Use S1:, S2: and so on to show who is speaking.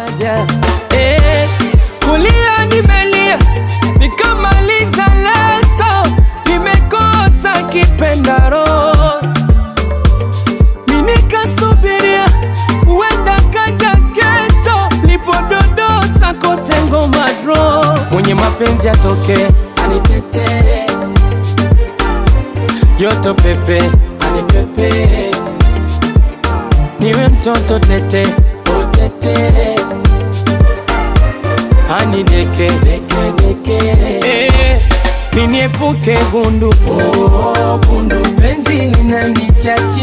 S1: faraja. Kulia nimelia nikamaliza leso, nimekosa kipendaro. Nikasubiria uenda kaja kesho, lipododosa kote ngoma dro. Mwenye mapenzi atoke anitete, joto pepe anipepe, niwe mtoto tete otete, anideke deke deke, niniepuke gundu gundu, penzi linanichachi